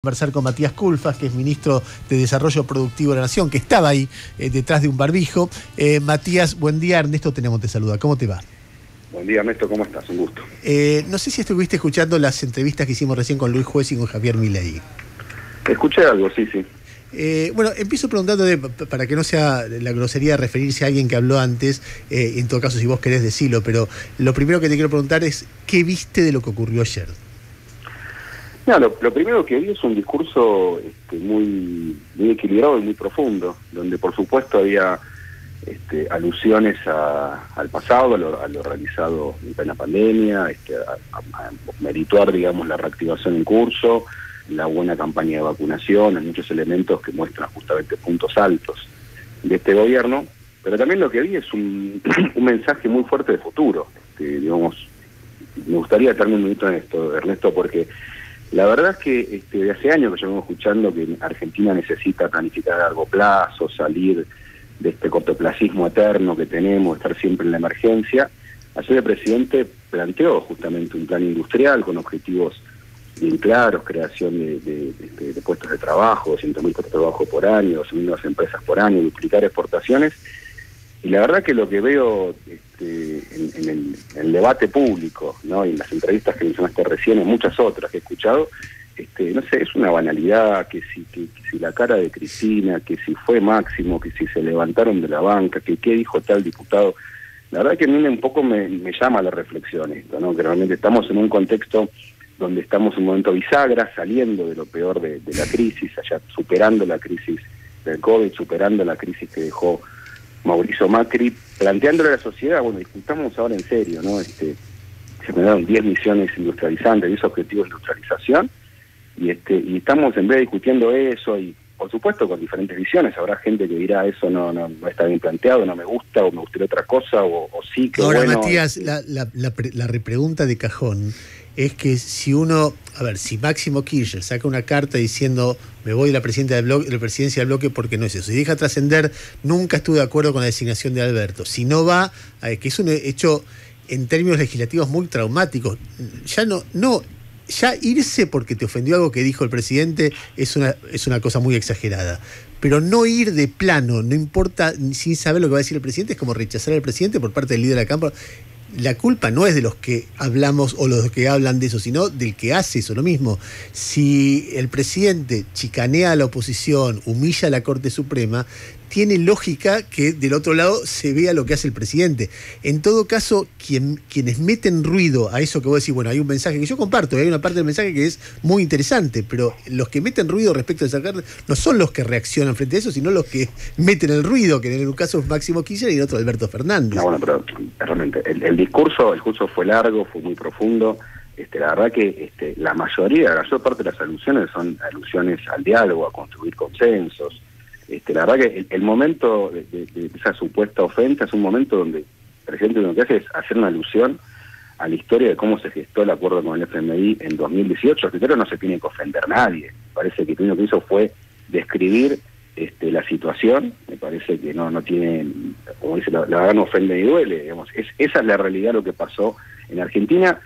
Conversar con Matías Culfas, que es ministro de Desarrollo Productivo de la Nación, que estaba ahí detrás de un barbijo. Matías, buen día. Ernesto Tenemos te saluda. ¿Cómo te va? Buen día, Ernesto. ¿Cómo estás? Un gusto. No sé si estuviste escuchando las entrevistas que hicimos recién con Luis Juez y con Javier Milei. Escuché algo, sí. Bueno, empiezo preguntando, para que no sea la grosería de referirse a alguien que habló antes, en todo caso si vos querés decirlo, pero lo primero que te quiero preguntar es, ¿qué viste de lo que ocurrió ayer? No, lo primero que vi es un discurso muy equilibrado y muy profundo, donde por supuesto había alusiones al pasado, a lo realizado en la pandemia, a merituar, digamos, la reactivación en curso, la buena campaña de vacunación, hay muchos elementos que muestran justamente puntos altos de este gobierno, pero también lo que vi es un mensaje muy fuerte de futuro. Digamos, me gustaría darme un minuto en esto, Ernesto, porque la verdad es que de hace años que llevamos escuchando que Argentina necesita planificar a largo plazo, salir de este cortoplacismo eterno que tenemos, estar siempre en la emergencia. Ayer el presidente planteó justamente un plan industrial con objetivos bien claros, creación de puestos de trabajo, 200.000 puestos de trabajo por año, 2.000 nuevas empresas por año, duplicar exportaciones. Y la verdad que lo que veo en el debate público, ¿no? Y en las entrevistas que mencionaste recién, en muchas otras que he escuchado, no sé, es una banalidad, que si la cara de Cristina, que si fue Máximo, que si se levantaron de la banca, que qué dijo tal diputado. La verdad que a mí un poco me llama la reflexión esto, ¿no? Que realmente estamos en un contexto donde estamos en un momento bisagra, saliendo de lo peor de la crisis, allá superando la crisis del COVID, superando la crisis que dejó Mauricio Macri, planteándole a la sociedad, bueno, discutamos ahora en serio, ¿no? Se generaron 10 misiones industrializantes, 10 objetivos de industrialización, y estamos en vez de discutiendo eso, y por supuesto con diferentes visiones, habrá gente que dirá eso no está bien planteado, no me gusta, o me gustaría otra cosa, o sí, que ahora, bueno. Matías, la repregunta de cajón es que si Máximo Kirchner saca una carta diciendo me voy de la presidencia del bloque porque no es eso, y deja trascender nunca estuve de acuerdo con la designación de Alberto, si no va, que es un hecho en términos legislativos muy traumáticos, ya irse porque te ofendió algo que dijo el presidente es una cosa muy exagerada. Pero no ir de plano, no importa, sin saber lo que va a decir el presidente, es como rechazar al presidente por parte del líder de la Cámara. La culpa no es de los que hablamos o los que hablan de eso, sino del que hace eso, lo mismo. Si el presidente chicanea a la oposición, humilla a la Corte Suprema, tiene lógica que del otro lado se vea lo que hace el presidente. En todo caso, quienes meten ruido a eso que vos decís, bueno, hay un mensaje que yo comparto, hay una parte del mensaje que es muy interesante, pero los que meten ruido respecto de sacar no son los que reaccionan frente a eso, sino los que meten el ruido, que en un caso es Máximo Kirchner y en otro Alberto Fernández. No, bueno, pero realmente el discurso fue largo, fue muy profundo. La verdad que la mayor parte de las alusiones son alusiones al diálogo, a construir consensos. La verdad que el momento de esa supuesta ofensa es un momento donde el presidente lo que hace es hacer una alusión a la historia de cómo se gestó el acuerdo con el FMI en 2018. Primero, no se tiene que ofender nadie. Parece que lo único que hizo fue describir la situación. Me parece que no tiene, como dice, la verdad no ofende ni duele. Digamos. Esa es la realidad, lo que pasó en Argentina,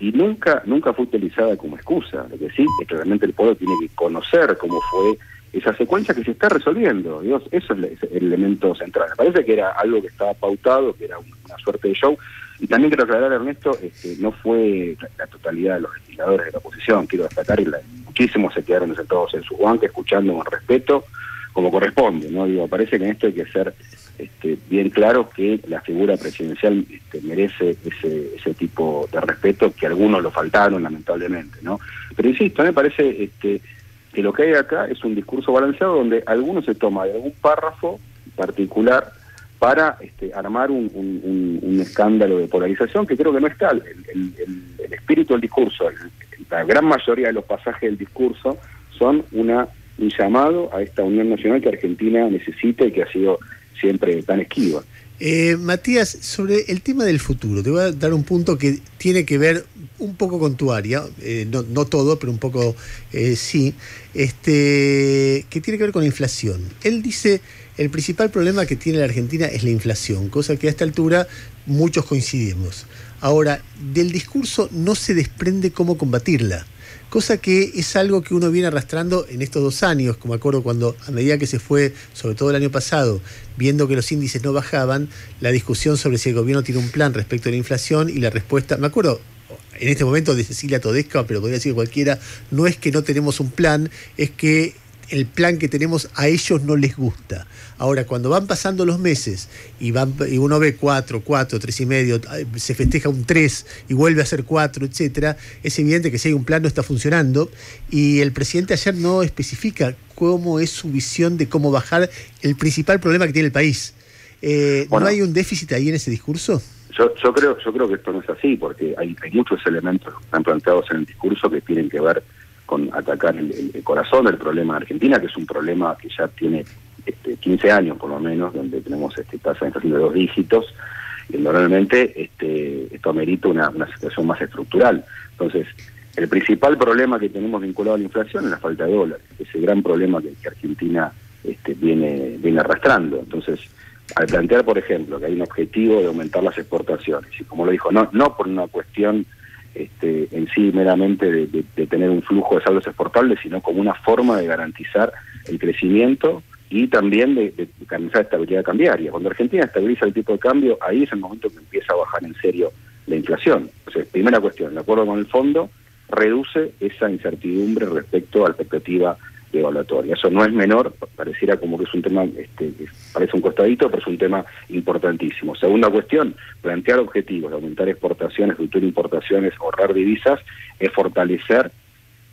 y nunca fue utilizada como excusa. Lo que sí es que realmente el pueblo tiene que conocer cómo fue esa secuencia que se está resolviendo. Dios, eso es el elemento central. Me parece que era algo que estaba pautado, que era una suerte de show. Y también quiero aclarar, Ernesto, no fue la totalidad de los legisladores de la oposición. Quiero destacar que muchísimos se quedaron sentados en sus bancas, escuchando con respeto, como corresponde, ¿no? Parece que en esto hay que ser bien claro que la figura presidencial merece ese tipo de respeto, que algunos lo faltaron, lamentablemente, ¿no? Pero insisto, me parece que lo que hay acá es un discurso balanceado donde alguno se toma de algún párrafo particular para armar un escándalo de polarización que creo que no es tal. El espíritu del discurso, la gran mayoría de los pasajes del discurso son un llamado a esta unión nacional que Argentina necesita y que ha sido siempre tan esquiva. Matías, sobre el tema del futuro, te voy a dar un punto que tiene que ver un poco con tu área, no todo, pero un poco sí, que tiene que ver con la inflación. Él dice, el principal problema que tiene la Argentina es la inflación, cosa que a esta altura muchos coincidimos. Ahora, del discurso no se desprende cómo combatirla. cosa que es algo que uno viene arrastrando en estos 2 años, como me acuerdo cuando a medida que se fue, sobre todo el año pasado, viendo que los índices no bajaban, la discusión sobre si el gobierno tiene un plan respecto a la inflación y la respuesta, me acuerdo en este momento de Cecilia Todesca, pero podría decir cualquiera, no es que no tenemos un plan, es que el plan que tenemos a ellos no les gusta. Ahora, cuando van pasando los meses y uno ve 4, 3,5, se festeja un 3 y vuelve a ser 4, etcétera, es evidente que si hay un plan no está funcionando, y el presidente ayer no especifica cómo es su visión de cómo bajar el principal problema que tiene el país. Bueno, ¿no hay un déficit ahí en ese discurso? Yo creo que esto no es así, porque hay muchos elementos que están planteados en el discurso que tienen que ver con atacar el corazón del problema de Argentina, que es un problema que ya tiene 15 años por lo menos, donde tenemos tasa de inflación de 2 dígitos, y normalmente esto amerita una situación más estructural. Entonces, el principal problema que tenemos vinculado a la inflación es la falta de dólares, ese gran problema que Argentina viene arrastrando. Entonces, al plantear, por ejemplo, que hay un objetivo de aumentar las exportaciones, y como lo dijo, no por una cuestión en sí meramente de tener un flujo de saldos exportables, sino como una forma de garantizar el crecimiento y también de garantizar estabilidad cambiaria. Cuando Argentina estabiliza el tipo de cambio, ahí es el momento que empieza a bajar en serio la inflación. Entonces, primera cuestión, de acuerdo con el fondo, reduce esa incertidumbre respecto a la expectativa evaluatoria. Eso no es menor, pareciera como que es un tema, parece un costadito, pero es un tema importantísimo. Segunda cuestión, plantear objetivos de aumentar exportaciones, reducir importaciones, ahorrar divisas, es fortalecer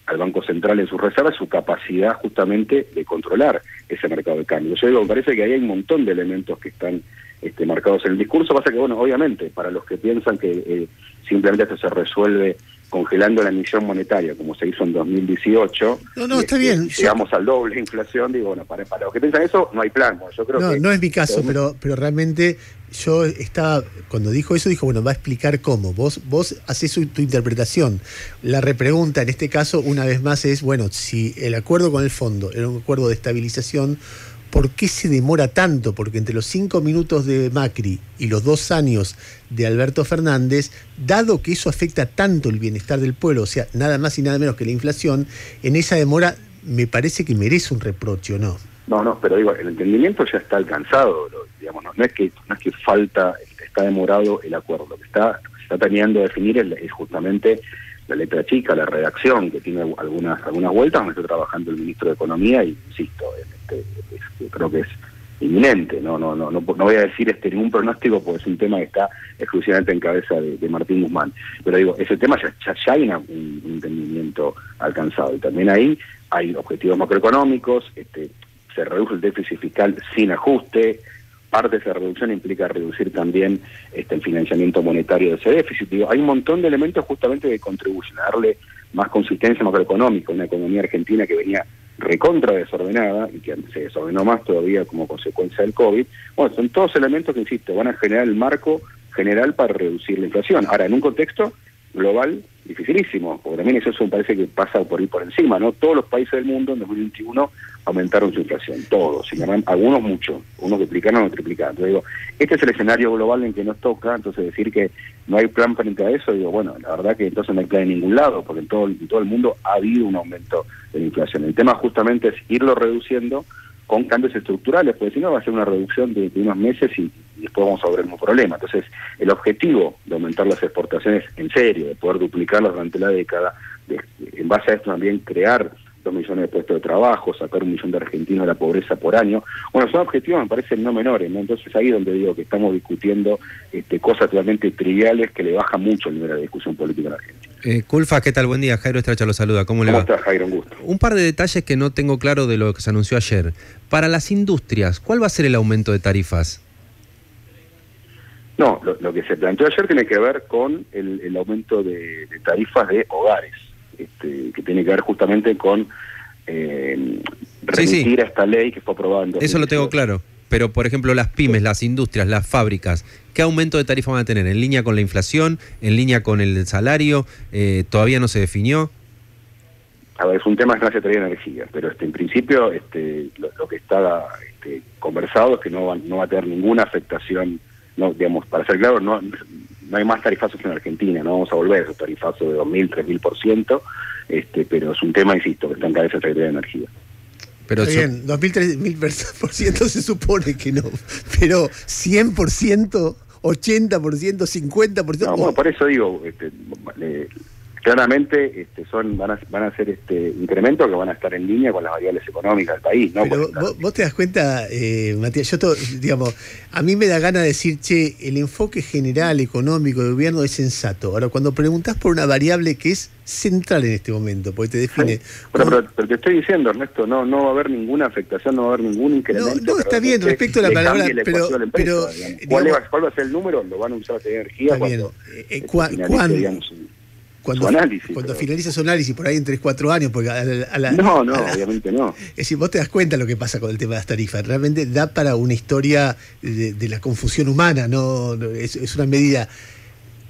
al Banco Central en sus reservas su capacidad justamente de controlar ese mercado de cambio. Yo digo, me parece que ahí hay un montón de elementos que están marcados en el discurso. Pasa que, bueno, obviamente, para los que piensan que simplemente esto se resuelve congelando la emisión monetaria, como se hizo en 2018. No, está bien. Llegamos al doble de inflación, digo, bueno, para los que piensan eso, no hay plan. Bueno, yo creo que no es mi caso, pero realmente yo estaba, cuando dijo eso, dijo, bueno, va a explicar cómo. Vos haces tu interpretación. La repregunta en este caso, una vez más, es, bueno, si el acuerdo con el fondo era un acuerdo de estabilización, ¿por qué se demora tanto? Porque entre los 5 minutos de Macri y los 2 años de Alberto Fernández, dado que eso afecta tanto el bienestar del pueblo, o sea, nada más y nada menos que la inflación, en esa demora me parece que merece un reproche, ¿o no? No, pero digo, el entendimiento ya está alcanzado, digamos, no es que falta, está demorado el acuerdo, lo que se está teniendo a definir es justamente la letra chica, la redacción, que tiene algunas vueltas, donde está trabajando el ministro de Economía, y insisto, creo que es inminente. No voy a decir ningún pronóstico, porque es un tema que está exclusivamente en cabeza de Martín Guzmán. Pero digo, ese tema ya hay un entendimiento alcanzado, y también ahí hay objetivos macroeconómicos, se reduce el déficit fiscal sin ajuste. Parte de esa reducción implica reducir también el financiamiento monetario de ese déficit. Digo, hay un montón de elementos justamente que contribuyen a darle más consistencia macroeconómica a una economía argentina que venía recontra desordenada y que se desordenó más todavía como consecuencia del COVID. Bueno, son todos elementos que, insisto, van a generar el marco general para reducir la inflación. Ahora, en un contexto global dificilísimo, porque también eso me parece que pasa por encima, ¿no? Todos los países del mundo en 2021 aumentaron su inflación, todos, algunos mucho, unos duplicaron o triplicaron. Entonces digo, este es el escenario global en que nos toca, entonces decir que no hay plan frente a eso, digo, bueno, la verdad que entonces no hay plan en ningún lado, porque en todo el mundo ha habido un aumento de la inflación. El tema justamente es irlo reduciendo con cambios estructurales, porque si no va a ser una reducción de unos meses y después vamos a ver un problema. Entonces, el objetivo de aumentar las exportaciones en serio, de poder duplicarlas durante la década, en base a esto también crear 2 millones de puestos de trabajo, sacar 1 millón de argentinos de la pobreza por año, bueno, son objetivos me parecen no menores, ¿no? Entonces ahí es donde digo que estamos discutiendo cosas totalmente triviales que le bajan mucho el nivel de discusión política en Argentina. Culfa, ¿qué tal? Buen día, Jairo Estracha lo saluda, ¿cómo le va? ¿Cómo estás, Jairo? Un gusto. Un par de detalles que no tengo claro de lo que se anunció ayer. Para las industrias, ¿cuál va a ser el aumento de tarifas? No, lo que se planteó ayer tiene que ver con el aumento de tarifas de hogares, que tiene que ver justamente con remitir a esta ley que fue aprobada en 2018. Eso lo tengo claro, pero por ejemplo las pymes, las industrias, las fábricas, ¿qué aumento de tarifa van a tener? ¿En línea con la inflación? ¿En línea con el salario? ¿Todavía no se definió? A ver, es un tema de la Secretaría de Energía, pero en principio lo que está conversado es que no va a tener ninguna afectación, no, digamos, para ser claro, no no hay más tarifazos en Argentina, no vamos a volver a esos tarifazos de 2.000, 3.000%, pero es un tema, insisto, que está en cabeza de Secretaría de Energía. Pero está bien, 2.000, 3.000% se supone que no, pero 100%, 80%, 50%... No, bueno, por eso digo, claramente van a ser incrementos que van a estar en línea con las variables económicas del país, ¿no? Pero vos te das cuenta, Matías, digamos, a mí me da ganas de decir, che, el enfoque general económico del gobierno es sensato. Ahora, cuando preguntás por una variable que es central en este momento, porque te define... Sí. Pero te estoy diciendo, Ernesto, no va a haber ninguna afectación, no va a haber ningún incremento. No, está bien, respecto a la palabra, pero ¿cuál va a ser el número? Lo van a usar de energía cuando finaliza su análisis, por ahí en 3-4 años, porque obviamente no. Es decir, vos te das cuenta lo que pasa con el tema de las tarifas. Realmente da para una historia de la confusión humana, ¿no? Es una medida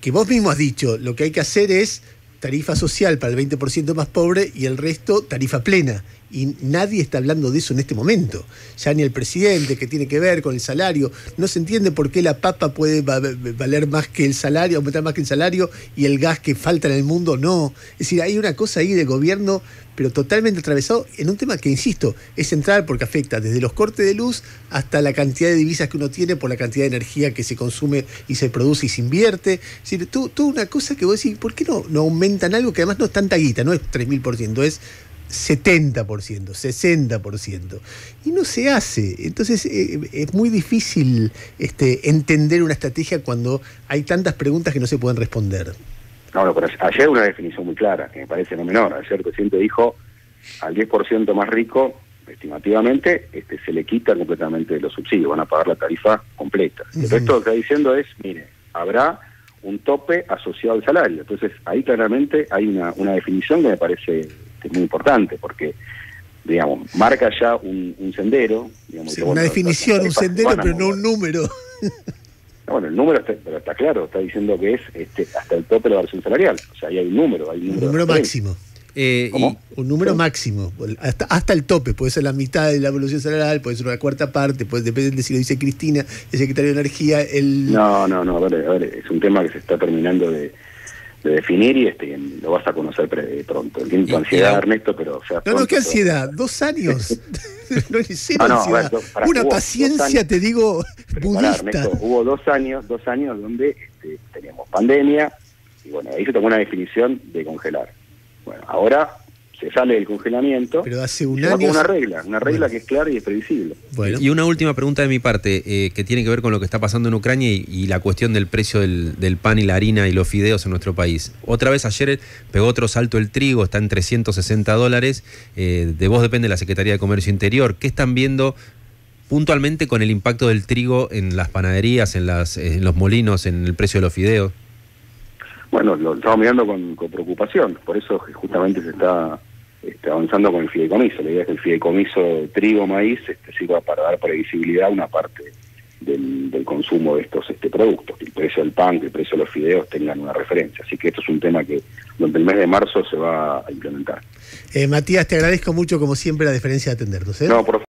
que vos mismo has dicho, lo que hay que hacer es tarifa social para el 20% más pobre y el resto tarifa plena. Y nadie está hablando de eso en este momento. Ya ni el presidente, que tiene que ver con el salario. No se entiende por qué la papa puede valer más que el salario, aumentar más que el salario, y el gas que falta en el mundo no. Es decir, hay una cosa ahí de gobierno, pero totalmente atravesado en un tema que, insisto, es central porque afecta desde los cortes de luz hasta la cantidad de divisas que uno tiene por la cantidad de energía que se consume y se produce y se invierte. Es decir, toda una cosa que vos decís, ¿por qué no aumentan algo que además no es tanta guita, no es 3.000%, es 70%, 60%, y no se hace? Entonces es muy difícil entender una estrategia cuando hay tantas preguntas que no se pueden responder. No, pero ayer una definición muy clara, que me parece no menor. Ayer el presidente dijo, al 10% más rico, estimativamente, se le quita completamente los subsidios, van a pagar la tarifa completa. El resto lo que está diciendo es, mire, habrá un tope asociado al salario. Entonces ahí claramente hay una definición que me parece muy importante, porque, digamos, marca ya un sendero. Digamos, sí, una definición, un sendero, pero no un número. Bueno, el número está claro, está diciendo que es hasta el tope de la versión salarial. O sea, ahí hay un número. Un número máximo. Un número máximo, hasta el tope. Puede ser la mitad de la evolución salarial, puede ser una cuarta parte, depende de si lo dice Cristina, el secretario de Energía. No, a ver, es un tema que se está terminando de definir y lo vas a conocer pronto. Entiendo tu ansiedad, Ernesto, pero... No, ¿qué ansiedad? 2 años. No es cero ansiedad. Una paciencia, te digo, budista. Ernesto, hubo 2 años donde teníamos pandemia y bueno, ahí se tomó una definición de congelar. Bueno, ahora se sale del congelamiento, pero hace un año con una regla que es clara y es previsible. Bueno. Y una última pregunta de mi parte, que tiene que ver con lo que está pasando en Ucrania y la cuestión del precio del pan y la harina y los fideos en nuestro país. Otra vez ayer pegó otro salto el trigo, está en $360. De vos depende la Secretaría de Comercio Interior. ¿Qué están viendo puntualmente con el impacto del trigo en las panaderías, en los molinos, en el precio de los fideos? Bueno, lo estamos mirando con preocupación, por eso justamente se está avanzando con el fideicomiso. La idea es que el fideicomiso de trigo, maíz, sirva para dar previsibilidad a una parte del consumo de estos productos, que el precio del pan, que el precio de los fideos tengan una referencia. Así que esto es un tema que durante el mes de marzo se va a implementar. Matías, te agradezco mucho, como siempre, la deferencia de atendernos. No, por